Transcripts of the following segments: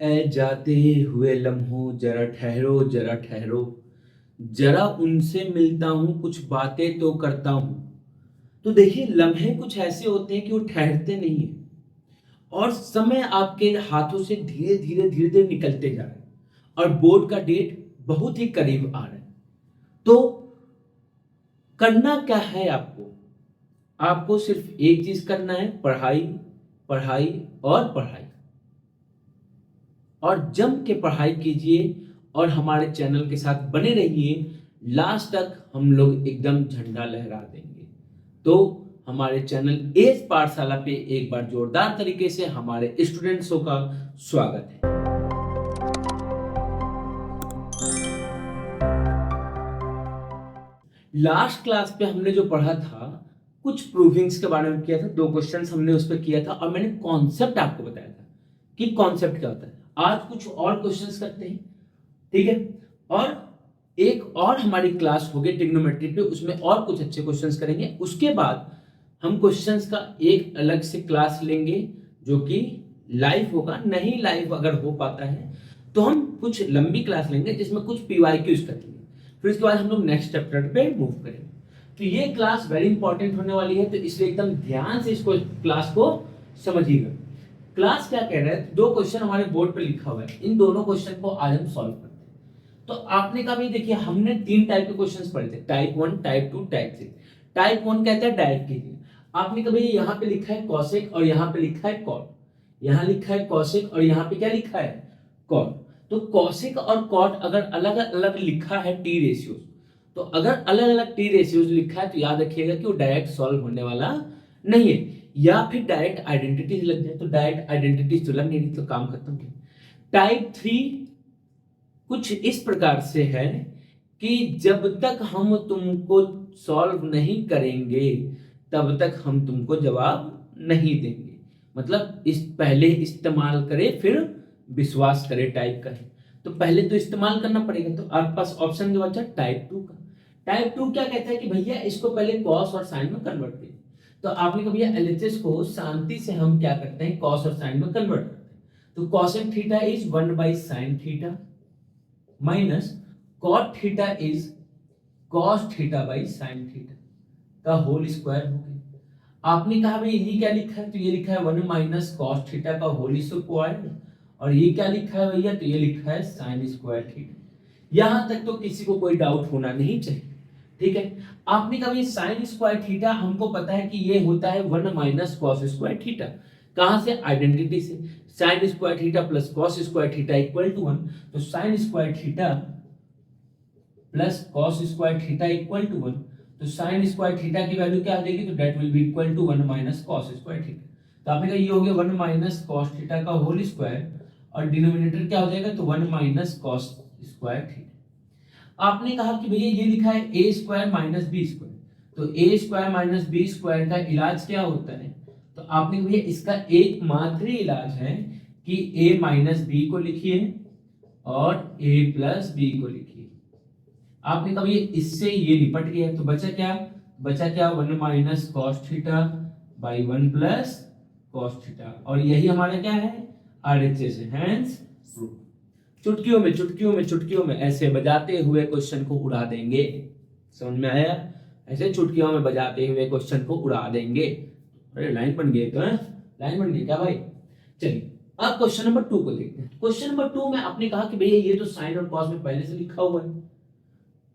ऐ जाते हुए लम्हों जरा ठहरो जरा ठहरो, जरा उनसे मिलता हूँ कुछ बातें तो करता हूँ। तो देखिए लम्हे कुछ ऐसे होते हैं कि वो ठहरते नहीं है और समय आपके हाथों से धीरे धीरे धीरे धीरे निकलते जा रहे हैं और बोर्ड का डेट बहुत ही करीब आ रहा है। तो करना क्या है आपको? आपको सिर्फ एक चीज करना है, पढ़ाई पढ़ाई और पढ़ाई, और जम के पढ़ाई कीजिए और हमारे चैनल के साथ बने रहिए। लास्ट तक हम लोग एकदम झंडा लहरा देंगे। तो हमारे चैनल एज पाठशाला पे एक बार जोरदार तरीके से हमारे स्टूडेंट्सों का स्वागत है। लास्ट क्लास पे हमने जो पढ़ा था, कुछ प्रूविंग्स के बारे में किया था, 2 क्वेश्चंस हमने उस पर किया था और मैंने कॉन्सेप्ट आपको बताया था कि कॉन्सेप्ट क्या होता है। आज कुछ और क्वेश्चंस करते हैं, ठीक है? और एक और हमारी क्लास होगी ट्रिग्नोमेट्री पे, उसमें और कुछ अच्छे क्वेश्चंस करेंगे। उसके बाद हम क्वेश्चंस का एक अलग से क्लास लेंगे जो कि लाइव होगा। नहीं लाइव अगर हो पाता है तो हम कुछ लंबी क्लास लेंगे जिसमें कुछ पीवाईक्यूज करेंगे। फिर उसके बाद हम लोग नेक्स्ट चैप्टर पे मूव करेंगे। तो ये क्लास वेरी इंपॉर्टेंट होने वाली है, तो इसलिए एकदम ध्यान से इसको क्लास को समझिएगा। क्लास क्या कह रहा है, 2 क्वेश्चन हमारे बोर्ड पे लिखा हुआ है, इन दोनों क्वेश्चन को आज हम सॉल्व करते हैं। तो आपने कहा भाई देखिए हमने 3 टाइप के क्वेश्चंस पढ़े थे, टाइप 1, टाइप 2, टाइप 3। टाइप 1 कहता है डायरेक्ट कीजिए। आपने कभी यहाँ पे लिखा है कॉसेक और यहाँ पे लिखा है कॉट, यहाँ लिखा है कॉसेक और यहाँ पे क्या लिखा है कॉट। तो कॉसेक और कॉट अगर अलग अलग लिखा है टी रेशियोज, तो अगर अलग अलग टी रेशियोज लिखा है तो याद रखिएगा कि वो डायरेक्ट सॉल्व होने वाला नहीं है। या फिर डायरेक्ट आइडेंटिटीज लग जाए, तो डायरेक्ट आइडेंटिटीज तो लग नहीं रही, तो काम खत्म किया। टाइप 3 कुछ इस प्रकार से है कि जब तक हम तुमको सॉल्व नहीं करेंगे तब तक हम तुमको जवाब नहीं देंगे। मतलब इस पहले इस्तेमाल करे फिर विश्वास करे टाइप का है। तो पहले तो इस्तेमाल करना पड़ेगा। तो आपके पास ऑप्शन जो बचा टाइप 2 का। टाइप 2 क्या कहता है कि भैया इसको पहले कॉस और साइन में कन्वर्ट करिए। तो आपने कहा भैया एलएचएस को शांति से हम क्या करते हैं, कॉस और साइन में कन्वर्ट करते हैं। तो cosec theta is 1/sin theta minus cot theta is cos theta by sine theta का होल स्क्वायर हो गया। आपने कहा भाई ये क्या लिखा है, तो ये लिखा है 1 माइनस कॉस थीटा का होल स्क्वायर, और ये क्या लिखा है भैया, तो ये लिखा है साइन स्क्वायर थीटा। यहां तक तो किसी को कोई डाउट होना नहीं चाहिए, ठीक है? आपने कहा भाई साइन स्क्वायर थीटा हमको पता है कि ये होता है 1 माइनस कॉस स्क्वायर थीटा। कहां से? आइडेंटिटी से। Sine square theta plus cos square theta equal to 1। तो sine square theta plus cos square theta equal to 1। तो साइन स्क्वायर थीटा की वैल्यू क्या आ जाएगी, तो that will be equal to 1 minus cos square theta. तो आपने कहा ये हो गया 1 माइनस कॉस थीटा का होल स्क्वायर, और डिनोमिनेटर क्या हो जाएगा, तो 1 माइनस कॉस स्क्वायर थीटा। आपने कहा कि भैया ये लिखा है ए स्क्वायर माइनस बी स्क्वायर, तो A square minus B square का इलाज क्या होता है, तो आपने भैया इसका एकमात्र इलाज है कि a माइनस बी को लिखिए और a प्लस बी को लिखिए। आपने कहा भैया इससे ये निपट गया, तो बचा क्या, 1 minus cos theta by 1 plus cos theta, और यही हमारा क्या है, आरएचएस है, हेंस प्रूफ। चुटकियों में चुटकियों में चुटकियों में ऐसे बजाते हुए क्वेश्चन को उड़ा देंगे। समझ में आया? ऐसे चुटकियों में बजाते हुए क्वेश्चन को उड़ा देंगे। अरे लाइन बन गई, तो लाइन बन गई क्या भाई? चलिए अब क्वेश्चन नंबर 2 को देखते हैं। क्वेश्चन नंबर 2 में आपने कहा कि भैया ये तो साइन और कॉस में पहले से लिखा हुआ है,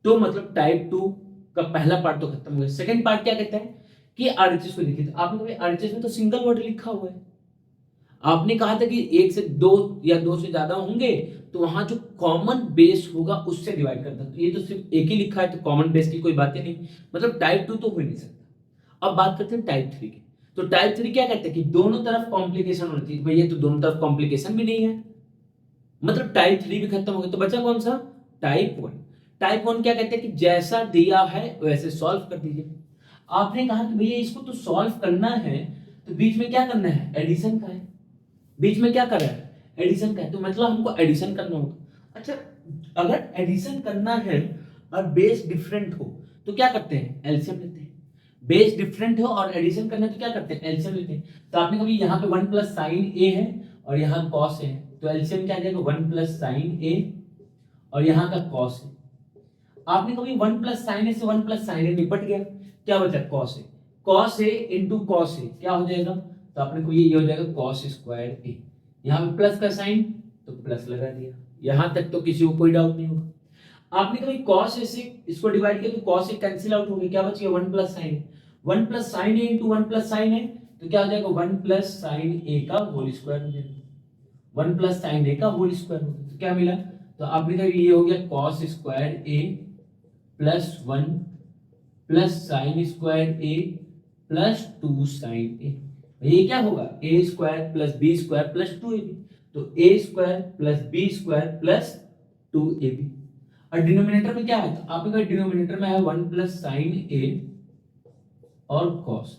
तो मतलब टाइप 2 का पहला पार्ट तो खत्म हो गया। सेकंड पार्ट क्या कहता है कि आरएचएस को देखिए। तो आपने कहा आरएचएस में तो सिंगल वर्ड लिखा हुआ है। आपने कहा था कि 1 से 2 या 2 से ज्यादा होंगे तो वहां जो कॉमन बेस होगा उससे डिवाइड करता। तो ये तो सिर्फ एक ही लिखा है, तो कॉमन बेस की कोई बात ही नहीं, मतलब टाइप 2 तो हो ही नहीं सकता। अब बात करते हैं टाइप 3 की। तो टाइप 3 क्या कहते हैं कि दोनों तरफ कॉम्प्लिकेशन होनी चाहिए। भैया तो दोनों तरफ कॉम्प्लिकेशन भी नहीं है, मतलब टाइप 3 भी खत्म हो गया। तो बचा कौन सा, टाइप 1। टाइप 1 क्या कहते हैं कि जैसा दिया है वैसे सॉल्व कर दीजिए। आपने कहा कि भैया इसको तो सॉल्व करना है, तो बीच में क्या करना है, एडिशन का है। बीच में क्या कर रहा है, एडिशन का है, तो मतलब हमको एडिशन करना होगा। अच्छा अगर एडिशन करना है और बेस डिफरेंट हो तो क्या करते हैं, एलसीएम लेते हैं। बेस डिफरेंट हो और एडिशन करना है तो क्या करते हैं, एलसीएम लेते हैं। तो आपने कभी यहाँ पे 1 प्लस साइन ए है और यहाँ कॉस है, तो एलसीएम क्या आ जाएगा 1 प्लस साइन ए और यहाँ का कॉस है। आपने कभी 1 प्लस साइन ए से 1 प्लस साइन ए निपट गया, क्या बचा cos A, cos A into cos A क्या हो जाएगा, तो आपने को ये हो जाएगा कॉस स्क्वायर ए, यहाँ पे प्लस का साइन तो प्लस लगा दिया, यहाँ तक तो किसी को कोई डाउट नहीं होगा। आपने कभी cos ए से इसको डिवाइड किया तो cos ए कैंसिल आउट हो गया, क्या बच गया 1 प्लस साइन ए, 1 प्लस साइन ए इंटू 1 प्लस साइन ए तो क्या हो जाएगा 1 प्लस साइन ए का होल स्क्वायर हो जाएगा, 1 प्लस साइन ए का होल स्क्वायर हो गया, तो क्या मिला, तो आपने कहा ये हो गया cos square A plus 1 plus sine square A plus 2 sine A, ये क्या होगा A square plus B square plus 2ab, तो A square plus B square plus 2ab, और डिनोमिनेटर में क्या है, तो आपके पास डिनोमिनेटर में है 1 प्लस साइन ए और कॉस,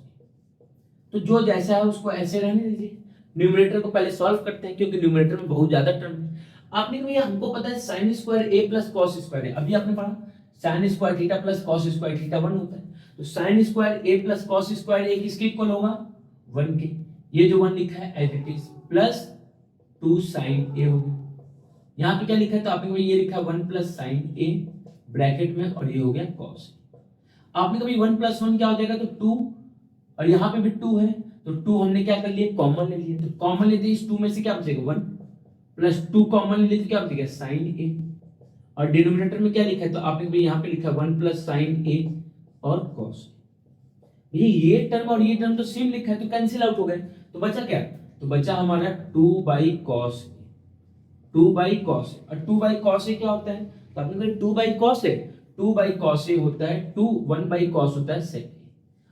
तो जो जैसा है उसको ऐसे रहने दीजिए। न्यूमरेटर को पहले सॉल्व करते हैं क्योंकि न्यूमरेटर में बहुत ज्यादा टर्म है। आपने कहा हमको पता है sign square A plus cos square ए, अभी आपने पढ़ा sign square theta plus cos square theta 1 होता है, तो sine square A plus cos square ए किसके इक्वल होगा 1 के, ये जो 1 लिखा है as it is plus 2 sine A हो गया, यहाँ पे क्या लिखा है, तो आपने ये लिखा है 1 प्लस साइन ए ब्रैकेट में और ये हो गया कॉस। आपने कभी 1 प्लस 1 क्या हो जाएगा, तो 2 और यहाँ पे भी 2 है, तो 2 हमने क्या कर लिया कॉमन ले लिया, तो कॉमन लेते इस 2 में से क्या बचेगा 1 प्लस 2 कॉमन ले लेते क्या बचेगा साइन ए, और डिनोमिनेटर में क्या लिखा है, तो आपने भी यहाँ पे लिखा 1 प्लस साइन ए और कॉस, ये टर्म और ये टर्म तो सेम लिखा है तो कैंसिल आउट हो गए, तो बचा क्या, तो बचा हमारा 2 बाई कॉस, 2 बाई कॉस, और 2 बाई कॉस ए क्या होता है, तो आपने कहा 2 by cos A, 2 by cos A होता है 1 बाई कॉस होता है सेक,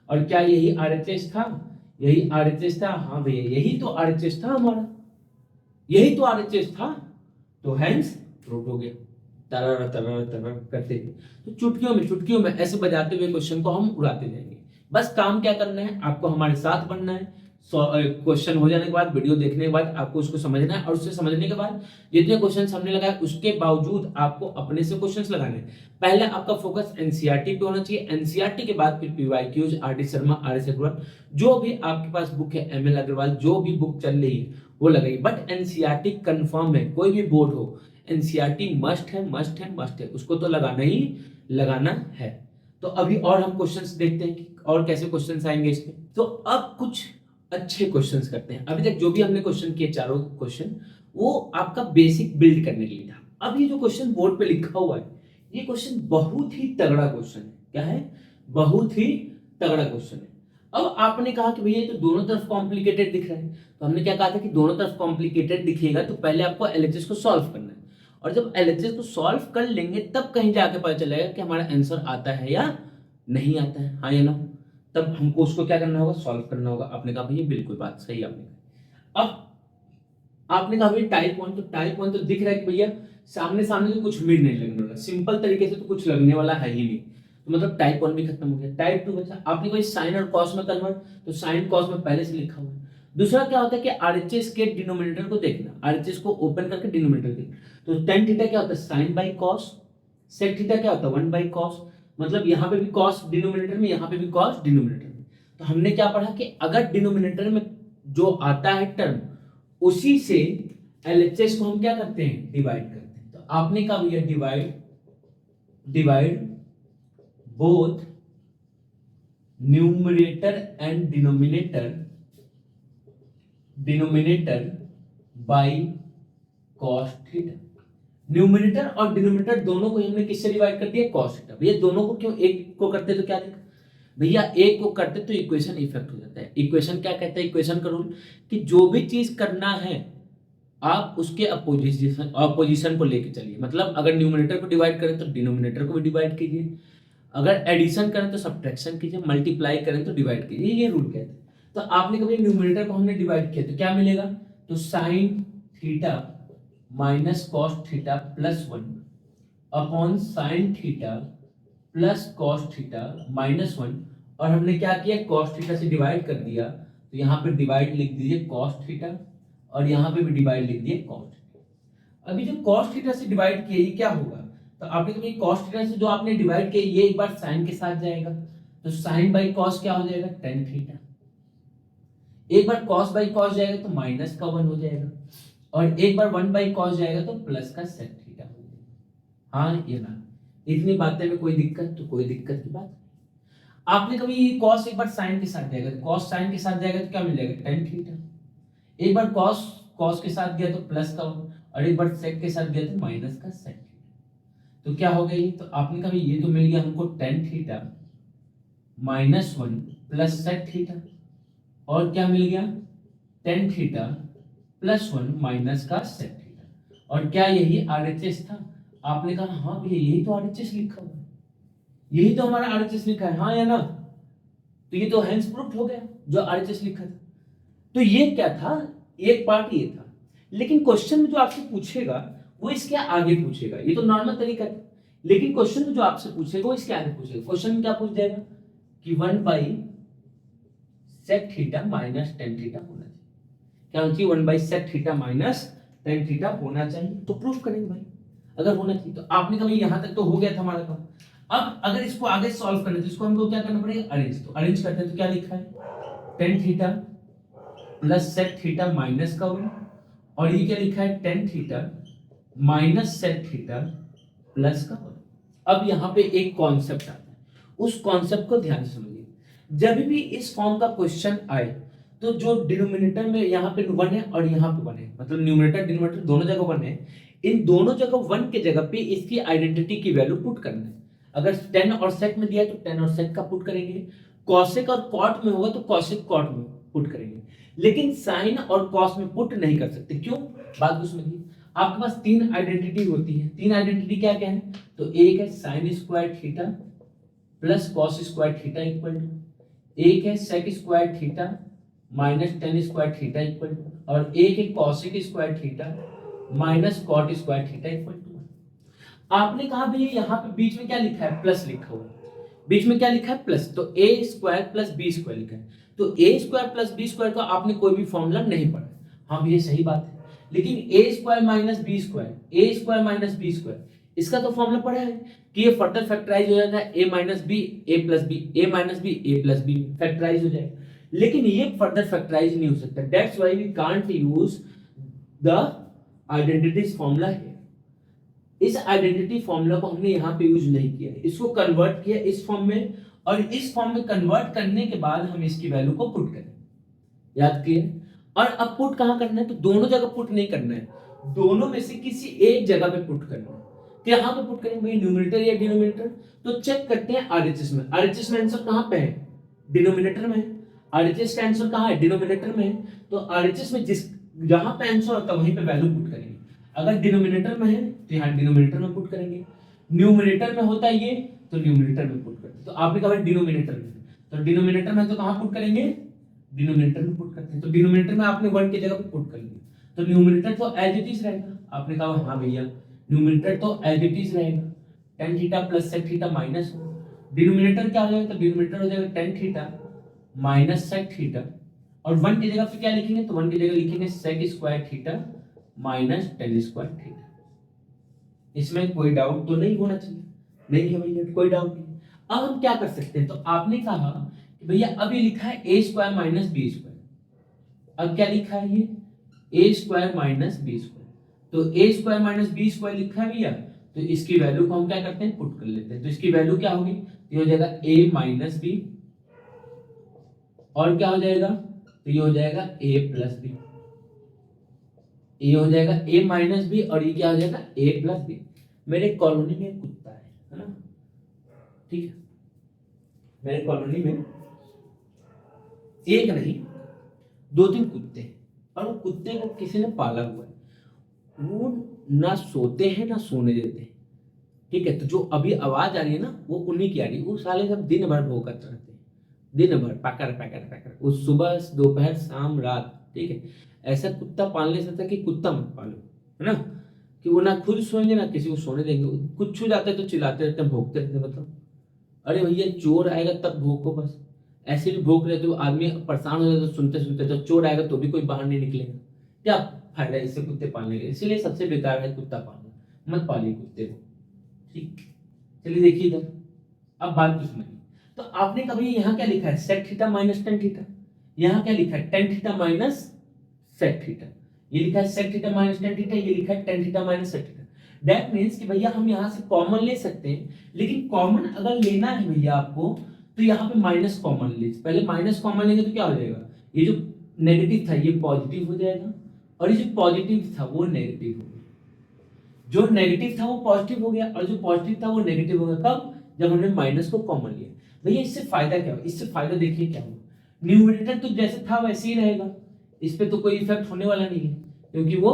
और क्या यही आरएचएस था, यही आरएचएस था, हाँ भैया यही तो आरएचएस था हमारा, यही तो आरएचएस था, तो हेंस प्रूव हो गया तरर तरर तरर करते हुए। तो चुटकियों में ऐसे बजाते हुए क्वेश्चन को हम उड़ाते जाएंगे। बस काम क्या करना है, आपको हमारे साथ बनना है, क्वेश्चन हो जाने के बाद वीडियो देखने के बाद आपको उसको समझना है, और उससे समझने के बाद जितने क्वेश्चन हमने लगाए उसके बावजूद आपको अपने से क्वेश्चंस लगाने हैं। पहले आपका फोकस एनसीईआरटी पे होना चाहिए, एनसीईआरटी के बाद फिर PYQs, R D Sharma, R S Agarwal, जो भी आपके पास बुक है, एमएल अग्रवाल, जो भी बुक चल रही है वो लगाइए, बट एनसीईआरटी कंफर्म है, कोई भी बोर्ड हो एनसीईआरटी मस्ट है, उसको तो लगाना ही लगाना है। तो अभी और हम क्वेश्चंस देखते हैं कि और कैसे क्वेश्चंस आएंगे इसमें। तो अब कुछ अच्छे क्वेश्चंस करते हैं। अभी तक जो भी हमने क्वेश्चन किए चारों क्वेश्चन वो आपका बेसिक बिल्ड करने के लिए था। अब ये जो क्वेश्चन बोर्ड पे लिखा हुआ है ये क्वेश्चन बहुत ही तगड़ा क्वेश्चन है। क्या है? बहुत ही तगड़ा क्वेश्चन है। अब आपने कहा कि भैया ये तो दोनों तरफ कॉम्प्लिकेटेड दिख रहा है, तो हमने क्या कहा था कि दोनों तरफ कॉम्प्लिकेटेड दिखेगा तो पहले आपको एलएचएस को सॉल्व करना है, और जब एलएचएस को सॉल्व कर लेंगे तब कहीं जाके पता चलेगा कि हमारा आंसर आता है या नहीं आता है, हाँ या ना, तब हमको उसको क्या करना होगा, सॉल्व करना होगा। आपने कहा भैया बिल्कुल बात सही आपने कहा। अब आपने कहा भैया टाइप 1, तो टाइप 1 तो दिख रहा है कि भैया सामने तो कुछ मिड नहीं लगने वाला, सिंपल तरीके से तो कुछ लगने वाला है ही नहीं, तो मतलब टाइप 1 भी खत्म हो गया। टाइप 2 बचा, आपने कोई साइन और कॉस में कन्वर्ट, तो साइन कॉस में पहले से लिखा हुआ है। दूसरा क्या होता है कि आरएचएस के डिनोमिनेटर को देखना, आरएचएस को ओपन करके डिनोमिनेटर देखना, तो tan थीटा क्या होता है sine by cos, sec theta क्या होता है 1 बाई कॉस, मतलब यहाँ पे भी कॉस डिनोमिनेटर में, यहाँ पे भी कॉस डिनोमिनेटर में। तो हमने क्या पढ़ा कि अगर डिनोमिनेटर में जो आता है टर्म उसी से एलएचएस को हम क्या करते हैं, डिवाइड करते हैं। तो आपने कहा भैया divide both numerator and denominator by cos theta. Numerator और डिनोमिनेटर दोनों को हमने किससे डिवाइड कर दिया, कॉस थीटा। भैया दोनों को क्यों, एक को करते तो क्या देखा भैया, एक को करते तो इक्वेशन इफेक्ट हो जाता है। इक्वेशन क्या कहता है, इक्वेशन का रूल कि जो भी चीज करना है आप उसके अपोजिशन को लेके चलिए। मतलब अगर न्यूमरेटर को डिवाइड करें तो डिनोमिनेटर को भी डिवाइड कीजिए, अगर एडिशन करें तो सब्ट्रैक्शन कीजिए, मल्टीप्लाई करें तो डिवाइड कीजिए, ये रूल कहते हैं। तो आपने कभी न्यूमरेटर को हमने डिवाइड किया तो क्या मिलेगा, तो sine theta minus cos theta plus 1 upon sine theta plus cos theta minus 1, और हमने क्या किया कॉस थीटा से डिवाइड कर दिया, तो यहाँ पे डिवाइड लिख दीजिए कॉस थीटा, और यहाँ पे भी डिवाइड लिख दिए कॉस थीटा। अभी जो कॉस थीटा से डिवाइड किया ये क्या होगा, तो आपने कभी कॉस थीटा से जो आपने डिवाइड किया ये एक बार साइन के साथ जाएगा, तो साइन बाई कॉस क्या हो जाएगा tan थीटा, एक बार कॉस बाई कॉस जाएगा तो माइनस का 1 हो जाएगा, और एक बार 1/cos जाएगा तो प्लस का sec थीटा हो जाएगा। हाँ ये ना, इतनी बातें में कोई दिक्कत? तो कोई दिक्कत की बात नहीं। आपने कभी cos एक बार sin के साथ जाएगा, cos sin के साथ जाएगा तो क्या मिल जाएगा, tan थीटा। एक बार cos के साथ गया तो प्लस का, और एक बार sec के साथ गया तो माइनस का sec थीटा। तो क्या हो गया ये, तो आपने कहा ये तो मिल गया हमको tan theta -1 plus sec theta, और क्या मिल गया tan थीटा +1 माइनस का sec थीटा। और क्या यही RHS था? आपने कहा हाँ भैया यही तो RHS लिखा हुआ है, यही तो हमारा RHS लिखा है, हाँ या ना? तो ये तो हेंस प्रूफ हो गया जो RHS लिखा था। तो ये क्या था, एक पार्ट ये था। लेकिन क्वेश्चन में जो आपसे पूछेगा वो इसके आगे पूछेगा, ये तो नॉर्मल तरीका है। लेकिन क्वेश्चन में जो आपसे पूछेगा वो इसके आगे पूछेगा। क्वेश्चन में क्या पूछ देगा कि 1/sec theta minus tan theta होना चाहिए। क्या होना चाहिए, 1/sec theta minus tan theta होना चाहिए। तो प्रूफ करेंगे भाई, अगर होना चाहिए। तो आपने कहा यहां तक तो हो गया था हमारा काम। अब अगर इसको आगे सॉल्व करना है तो इसको हमको क्या करना पड़ेगा, अरेंज। तो अरेंज करते हैं तो क्या लिखा है, tan theta plus sec theta minus का 1, और ये क्या लिखा है tan theta minus sec theta plus का 1। अब यहाँ पे एक कॉन्सेप्ट आता है, उस कॉन्सेप्ट को ध्यान से समझिए। जब भी इस फॉर्म का क्वेश्चन आए तो जो डिनोमिनेटर में यहाँ पे 1 है और यहाँ पे 1 है, मतलब न्यूमरेटर डिनोमिनेटर दोनों जगह 1 है, इन दोनों जगह 1 के जगह पे इसकी आइडेंटिटी की वैल्यू पुट करना है। अगर tan और sec में दिया है तो tan और sec का पुट करेंगे, cosec और cot में होगा तो cosec cot में पुट करेंगे। लेकिन sin और cos में पुट नहीं कर सकते, क्यों? बात को समझिए। आपके पास 3 आइडेंटिटी होती है। 3 आइडेंटिटी क्या क्या है, तो एक है sin square theta plus cos square theta equal to, एक है sec square theta minus tan square theta equal to, और एक है cosec square theta minus cot square theta equal to. आपने कहा भैया यहाँ पे बीच में क्या लिखा है, प्लस लिखा हुआ है। बीच में क्या लिखा है, प्लस। तो a square plus B square लिखा है। तो a square plus B square का आपने कोई भी फॉर्मूला नहीं पढ़ा। हाँ भैया सही बात है, लेकिन a square minus B square, a square minus B square, इसका तो फॉर्मूला पढ़ा है कि ये फर्दर फैक्टराइज हो जाता है a minus B a plus B, a minus B a plus B factorize हो जाएगा। लेकिन ये फर्दर फैक्टराइज नहीं हो सकता। That's why we can't use the identities formula है। इस आइडेंटिटी फॉर्मूला को हमने यहाँ पे यूज नहीं किया है, इसको कन्वर्ट किया इस फॉर्म में, और इस फॉर्म में कन्वर्ट करने के बाद हम इसकी वैल्यू को पुट करें। याद किए? और अब पुट कहाँ करना है, तो दोनों जगह पुट नहीं करना है, दोनों में से किसी एक जगह पे पुट करना है। यहाँ पे पुट करेंगे भाई, न्यूमरेटर या डिनोमिनेटर? तो चेक करते हैं आरएचएस में। आरएचएस में आंसर कहाँ पे है, डिनोमिनेटर में। आरएचएस का आंसर कहाँ है, डिनोमिनेटर में। तो आरएचएस में जिस जहां पे आंसर होता है वहीं पे वैल्यू पुट करेंगे। अगर डिनोमिनेटर में है तो यहाँ डिनोमिनेटर में पुट करेंगे, न्यूमरेटर में होता है ये तो न्यूमरेटर में पुट करते हैं। तो आपने कहा डिनोमिनेटर में, तो डिनोमिनेटर में तो कहाँ पुट करेंगे, डिनोमिनेटर में पुट करते हैं। तो डिनोमिनेटर में आपने 1 की जगह पे पुट कर लिया, तो न्यूमरेटर तो एज इट इज रहेगा। आपने कहा हाँ भैया न्यूमरेटर तो एज इट इज रहेगा, tan theta plus sec theta minus. Denominator क्या हो जाएगा, तो डिनोमिनेटर हो जाएगा tan theta minus sec theta, और 1 की जगह पे क्या लिखेंगे, तो 1 की जगह लिखेंगे sec square theta minus tan square theta. इसमें कोई डाउट तो नहीं होना चाहिए, नहीं है भैया, कोई डाउट नहीं। अब हम क्या कर सकते हैं, तो आपने कहा कि भैया अब ये लिखा है a square minus B square, अब क्या लिखा है ये a square minus B square. तो a square minus B square लिखा है भैया, तो इसकी वैल्यू को हम क्या करते हैं, पुट कर लेते हैं। तो इसकी वैल्यू क्या होगी, ये हो जाएगा a माइनस बी, और क्या हो जाएगा, तो ये हो जाएगा a प्लस बी, ये हो जाएगा a माइनस बी, और ये क्या हो जाएगा a प्लस बी। मेरे कॉलोनी में कुत्ता है ना, ठीक है, मेरे कॉलोनी में एक नहीं 2-3 कुत्ते हैं, और वो कुत्ते को किसी ने पाला हुआ है। वो ना सोते हैं ना सोने देते हैं, ठीक है। तो जो अभी आवाज आ रही है ना वो उन्हीं की आ रही है। वो साले सब दिन भर भौंकते रहते हैं, दिन भर पैकर पैकर पैकर, वो सुबह दोपहर शाम रात, ठीक है। ऐसा कुत्ता पालने से था कि कुत्ता मत पालो, है ना, कि वो ना खुद सोएंगे ना किसी को सोने देंगे। कुछ छू जाते तो चिल्लाते रहते, भौंकते रहते। मतलब अरे भैया चोर आएगा तब भौंको, बस ऐसे भी भौंक रहे तो आदमी परेशान हो जाता, तो सुनते सुनते तो चोर आएगा तो भी कोई बाहर नहीं निकलेगा। क्या फायदा इससे कुत्ते पालने के, इसीलिए सबसे बेकार है कुत्ता पालना, मत पालिए कुत्ते को, ठीक। चलिए देखिए इधर, अब बात को समझिए। तो आपने कभी यहाँ क्या लिखा है, sec theta minus tan theta, यहाँ क्या लिखा है tan theta minus sec theta. ये लिखा है sec theta minus tan theta, ये लिखा है tan theta minus sec theta. That means कि भैया हम यहाँ से कॉमन ले सकते हैं, लेकिन कॉमन अगर लेना है भैया आपको तो यहाँ पे माइनस कॉमन लीजिए। पहले माइनस कॉमन लेंगे तो क्या हो जाएगा, ये जो नेगेटिव था ये पॉजिटिव हो जाएगा और ये जो पॉजिटिव था वो नेगेटिव हो गया, जो नेगेटिव था वो पॉजिटिव हो गया और जो पॉजिटिव था वो नेगेटिव हो गया। कब, जब हमने माइनस को कॉमन लिया। भैया इससे फायदा क्या हुआ, इससे फायदा देखिए क्या हुआ, न्यूमरेटर तो जैसे था वैसे ही रहेगा, इस पे तो कोई इफेक्ट होने वाला नहीं है क्योंकि वो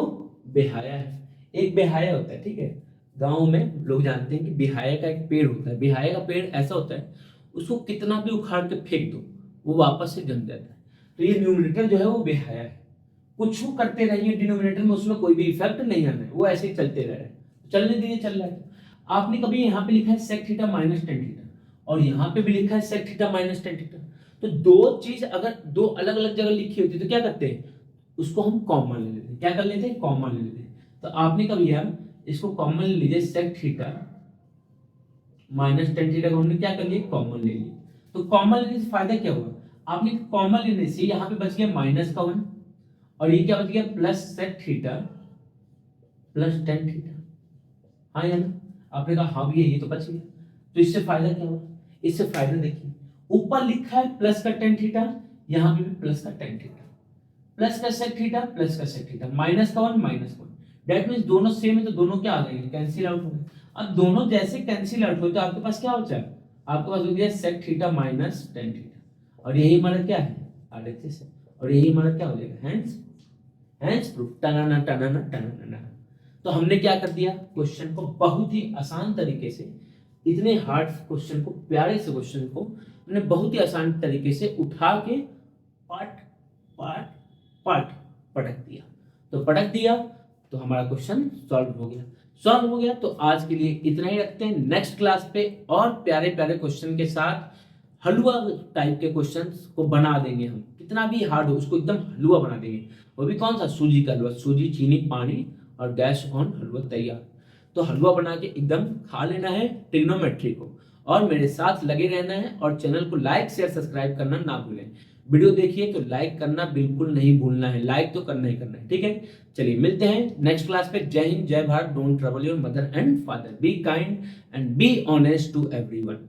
बेहाया है। एक बेहाया होता है, ठीक है, गांव में लोग जानते हैं कि बेहाया का एक पेड़ होता है। बेहाया का पेड़ ऐसा होता है, उसको कितना भी उखाड़ के फेंक दो वो वापस से जम जाता है। तो ये न्यूमरेटर जो है वो बेहाया है, कुछ करते रहिए डिनोमिनेटर में, उसमें कोई भी इफेक्ट नहीं आना है, वो ऐसे ही चलते रह रहे हैं, चलने दीजिए, चल रहा है। आपने कभी यहाँ पे लिखा है sec theta minus tan theta और यहाँ पे भी लिखा है sec theta minus tan theta, तो दो चीज अगर दो अलग अलग जगह लिखी होती तो क्या करते हैं, उसको हम कॉमन ले लेते हैं। क्या कर लेते हैं, कॉमन ले लेते हैं। तो आपने कभी यार इसको कॉमन ले लीजिए, sec theta minus tan theta को हमने क्या कर लिया, कॉमन ले लिया। तो कॉमन लेने से फायदा क्या हुआ, आपने कॉमन लेने से यहाँ पे बच गया माइनस का 1 और ये क्या बच गया plus sec theta plus tan theta. हाँ या ना, आपने कहा हाँ भैया ये तो बच गया। तो इससे फायदा क्या हुआ, इससे फायदा देखिए, ऊपर लिखा है प्लस का tan थीटा, यहाँ पे भी प्लस का tan थीटा, प्लस का sec थीटा प्लस का sec थीटा, माइनस का 1 माइनस का 1। दैट मींस दोनों सेम है तो दोनों क्या आ जाएंगे, कैंसिल आउट हो गए। अब दोनों जैसे कैंसिल आउट हो तो आपके पास क्या बचा, आपके पास हो गया sec theta minus tan theta और यही हमारा क्या है RHS है और यही हमारा क्या हो जाएगा हैंस प्रूफ टनाना टनाना टनाना। तो हमने क्या कर दिया, क्वेश्चन को बहुत ही आसान तरीके से, इतने हार्ड क्वेश्चन को, प्यारे से क्वेश्चन को हमने बहुत ही आसान तरीके से उठा के पार्ट पार्ट पार्ट पटक दिया। तो पटक दिया तो हमारा क्वेश्चन सॉल्व हो गया। तो आज के लिए इतना ही रखते हैं, नेक्स्ट क्लास पे और प्यारे प्यारे क्वेश्चन के साथ हलवा टाइप के क्वेश्चंस को बना देंगे हम, कितना भी हार्ड हो उसको एकदम हलवा बना देंगे। वो भी कौन सा, सूजी का हलवा, सूजी चीनी पानी और गैस ऑन, हलवा तैयार। तो हलवा बना के एकदम खा लेना है ट्रिग्नोमेट्री को, और मेरे साथ लगे रहना है और चैनल को लाइक शेयर सब्सक्राइब करना ना भूलें। वीडियो देखिए तो लाइक करना बिल्कुल नहीं भूलना है, लाइक तो करना ही करना है, ठीक है। चलिए मिलते हैं नेक्स्ट क्लास पे। जय हिंद, जय भारत, don't trouble your mother and father, be kind and be honest to everyone.